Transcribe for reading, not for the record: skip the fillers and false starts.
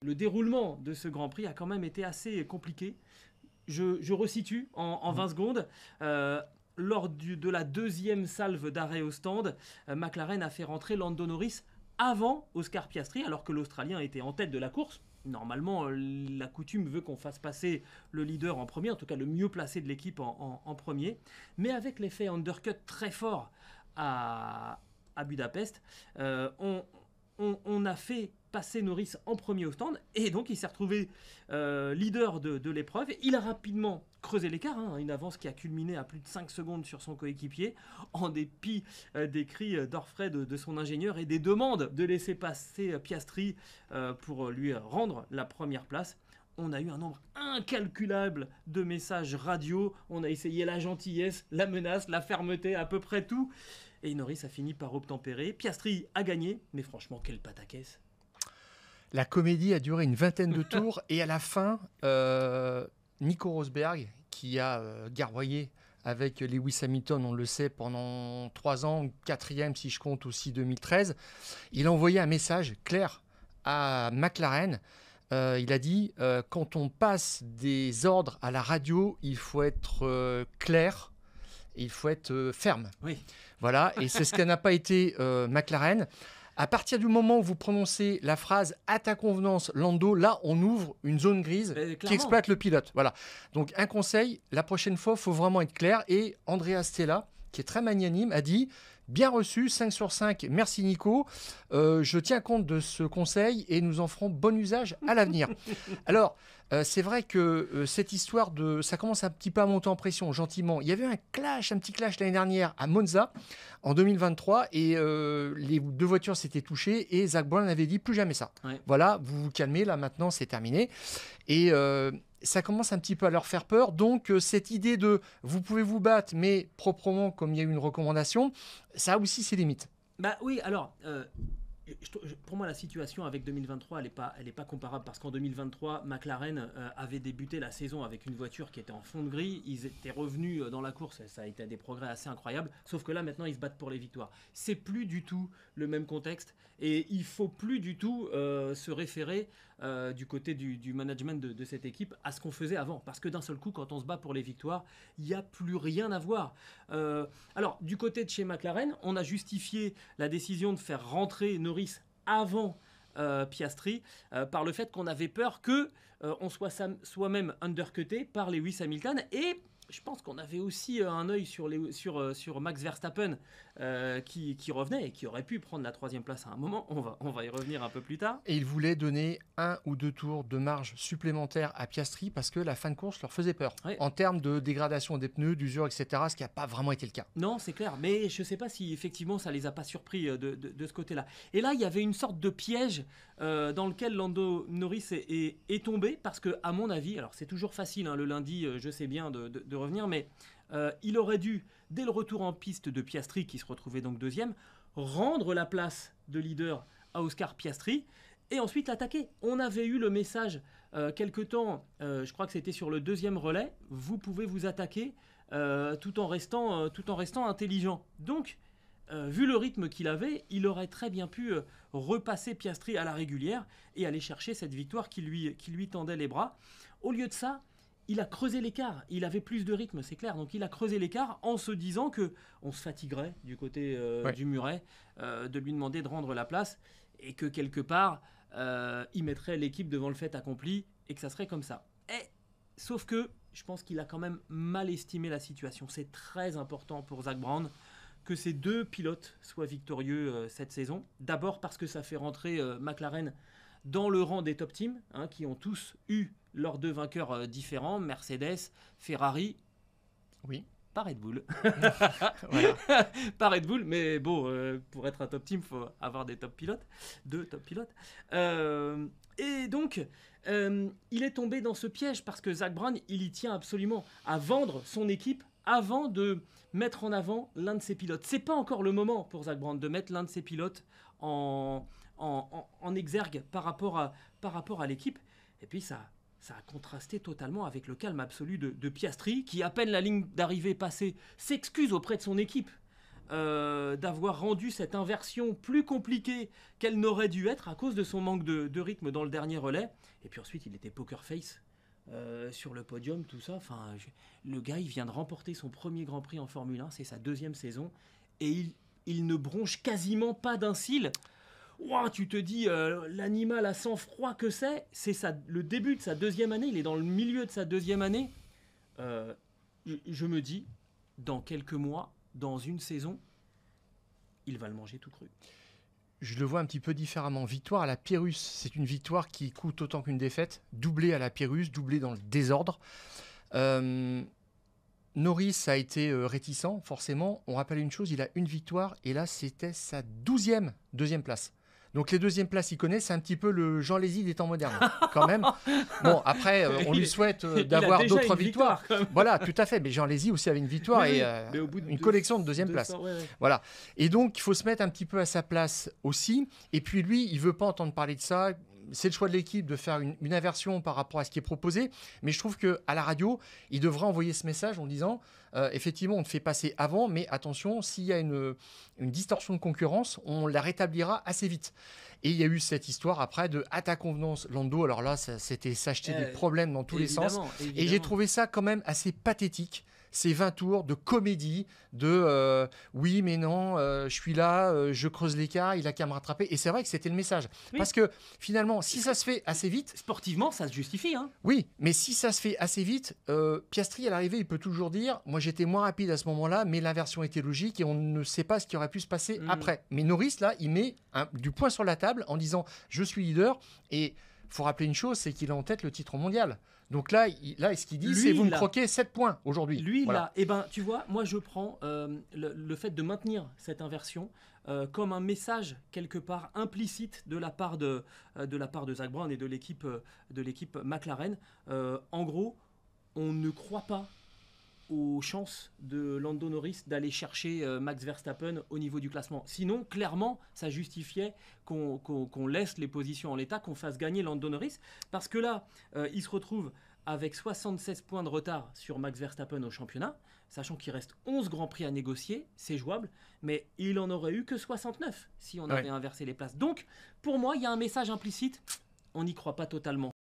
Le déroulement de ce Grand Prix a quand même été assez compliqué. Je resitue en 20 secondes. Lors de la deuxième salve d'arrêt au stand, McLaren a fait rentrer Lando Norris avant Oscar Piastri, alors que l'Australien était en tête de la course. Normalement, la coutume veut qu'on fasse passer le leader en premier, en tout cas le mieux placé de l'équipe en premier. Mais avec l'effet undercut très fort à Budapest, on a fait passer Norris en premier au stand, et donc il s'est retrouvé leader de l'épreuve. Il a rapidement creusé l'écart, une avance qui a culminé à plus de 5 secondes sur son coéquipier, en dépit des cris d'orfraie de son ingénieur et des demandes de laisser passer Piastri pour lui rendre la première place. On a eu un nombre incalculable de messages radio, on a essayé la gentillesse, la menace, la fermeté, à peu près tout. Et Norris a fini par obtempérer. Piastri a gagné, mais franchement, quel pataquès. La comédie a duré une vingtaine de tours et à la fin, Nico Rosberg, qui a garroyé avec Lewis Hamilton, on le sait, pendant 3 ans, 4e si je compte aussi 2013, il a envoyé un message clair à McLaren. Il a dit, quand on passe des ordres à la radio, il faut être clair, il faut être ferme. Oui. Voilà, et c'est ce qu'a n'a pas été McLaren. À partir du moment où vous prononcez la phrase « à ta convenance, Lando », là, on ouvre une zone grise qui exploite le pilote. Voilà. Donc, un conseil, la prochaine fois, il faut vraiment être clair. Et Andrea Stella, qui est très magnanime, a dit « bien reçu, 5 sur 5, merci Nico. Je tiens compte de ce conseil et nous en ferons bon usage à l'avenir. » Alors, c'est vrai que cette histoire ça commence un petit peu à monter en pression, gentiment. Il y avait un petit clash l'année dernière à Monza, en 2023, et les 2 voitures s'étaient touchées, et Zak Brown avait dit plus jamais ça. Ouais. Voilà, vous vous calmez, là maintenant c'est terminé. Et ça commence un petit peu à leur faire peur. Donc cette idée de vous pouvez vous battre, mais proprement, comme il y a eu une recommandation, ça a aussi ses limites. Bah oui, alors... pour moi, la situation avec 2023, elle est pas comparable, parce qu'en 2023, McLaren avait débuté la saison avec une voiture qui était en fond de grille. Ils étaient revenus dans la course, et ça a été des progrès assez incroyables. Sauf que là, maintenant, ils se battent pour les victoires. C'est plus du tout le même contexte, et il faut plus du tout se référer du côté du management de cette équipe à ce qu'on faisait avant, parce que d'un seul coup, quand on se bat pour les victoires, il n'y a plus rien à voir. Alors, du côté de chez McLaren, on a justifié la décision de faire rentrer Norris avant Piastri par le fait qu'on avait peur que on soit soi-même undercuté par Lewis Hamilton, et je pense qu'on avait aussi un œil sur Max Verstappen qui revenait et qui aurait pu prendre la 3e place à un moment. On va y revenir un peu plus tard. Et il voulait donner 1 ou 2 tours de marge supplémentaire à Piastri parce que la fin de course leur faisait peur. Oui. En termes de dégradation des pneus, d'usure, etc., ce qui n'a pas vraiment été le cas. Non, c'est clair. Mais je ne sais pas si effectivement ça ne les a pas surpris de ce côté-là. Et là, il y avait une sorte de piège dans lequel Lando Norris est tombé, parce que, à mon avis, alors c'est toujours facile, le lundi, je sais bien de revenir, mais il aurait dû, dès le retour en piste de Piastri, qui se retrouvait donc 2e, rendre la place de leader à Oscar Piastri et ensuite l'attaquer. On avait eu le message quelque temps, je crois que c'était sur le 2e relais, vous pouvez vous attaquer tout en restant intelligent. Donc, vu le rythme qu'il avait, il aurait très bien pu repasser Piastri à la régulière et aller chercher cette victoire qui lui tendait les bras. Au lieu de ça, il a creusé l'écart. Il avait plus de rythme, c'est clair. Donc il a creusé l'écart en se disant qu'on se fatiguerait du côté du Muret de lui demander de rendre la place, et que quelque part, il mettrait l'équipe devant le fait accompli et que ça serait comme ça. Sauf que je pense qu'il a quand même mal estimé la situation. C'est très important pour Zak Brown que ces 2 pilotes soient victorieux cette saison. D'abord parce que ça fait rentrer McLaren dans le rang des top teams, qui ont tous eu leurs 2 vainqueurs différents, Mercedes, Ferrari. Oui. Pas Red Bull. Voilà. Pas Red Bull, mais bon, pour être un top team, il faut avoir des top pilotes, 2 top pilotes. Et donc, il est tombé dans ce piège parce que Zak Brown, il y tient absolument à vendre son équipe avant de mettre en avant l'un de ses pilotes. C'est pas encore le moment pour Zak Brown de mettre l'un de ses pilotes en exergue par rapport à l'équipe. Et puis ça a contrasté totalement avec le calme absolu de Piastri, qui, à peine la ligne d'arrivée passée, s'excuse auprès de son équipe d'avoir rendu cette inversion plus compliquée qu'elle n'aurait dû être à cause de son manque de rythme dans le dernier relais. Et puis ensuite, il était poker face sur le podium, tout ça. Enfin, le gars, il vient de remporter son premier Grand Prix en Formule 1, c'est sa 2e saison, et il ne bronche quasiment pas d'un cil. Wow, tu te dis, l'animal à sang-froid que c'est le début de sa 2e année, il est dans le milieu de sa 2e année. Je me dis, dans quelques mois, dans une saison, il va le manger tout cru. Je le vois un petit peu différemment. Victoire à la Pyrrhus, c'est une victoire qui coûte autant qu'une défaite. Doublé à la Pyrrhus, doublé dans le désordre. Norris a été réticent, forcément. On rappelle une chose, il a une victoire, et là, c'était sa 12e deuxième place. Donc les 2e places, il connaît, c'est un petit peu le Jean Lézy des temps modernes, quand même. Bon, après, on lui souhaite d'avoir d'autres victoires. Voilà, tout à fait. Mais Jean Lézy aussi avait une victoire et une collection de 2e places. Ouais. Voilà. Et donc, il faut se mettre un petit peu à sa place aussi. Et puis lui, il ne veut pas entendre parler de ça. C'est le choix de l'équipe de faire une inversion par rapport à ce qui est proposé. Mais je trouve qu'à la radio, il devrait envoyer ce message en disant effectivement, on te fait passer avant, mais attention, s'il y a une distorsion de concurrence, on la rétablira assez vite. Et il y a eu cette histoire après de à ta convenance, Lando. Alors là, c'était s'acheter des problèmes dans tous les sens. Évidemment. Et j'ai trouvé ça quand même assez pathétique. Ces 20 tours de comédie, de oui, mais non, je suis là, je creuse l'écart, il a qu'à me rattraper. Et c'est vrai que c'était le message. Oui. Parce que finalement, si ça se fait assez vite. Sportivement, ça se justifie. Hein. Oui, mais si ça se fait assez vite, Piastri, à l'arrivée, il peut toujours dire moi, j'étais moins rapide à ce moment-là, mais l'inversion était logique et on ne sait pas ce qui aurait pu se passer après. Mais Norris, là, il met du poing sur la table en disant je suis leader. Et il faut rappeler une chose, c'est qu'il a en tête le titre mondial. Donc là, ce qu'il dit, c'est vous me croquez 7 points aujourd'hui. Lui, voilà. Là, eh ben, tu vois, moi je prends le fait de maintenir cette inversion comme un message quelque part implicite de la part de Zak Brown et de l'équipe McLaren. En gros, on ne croit pas aux chances de Lando Norris d'aller chercher Max Verstappen au niveau du classement. Sinon, clairement, ça justifiait qu'on laisse les positions en l'état, qu'on fasse gagner Lando Norris, parce que là, il se retrouve avec 76 points de retard sur Max Verstappen au championnat, sachant qu'il reste 11 Grands Prix à négocier, c'est jouable, mais il en aurait eu que 69 si on avait inversé les places. Donc, pour moi, il y a un message implicite, on n'y croit pas totalement.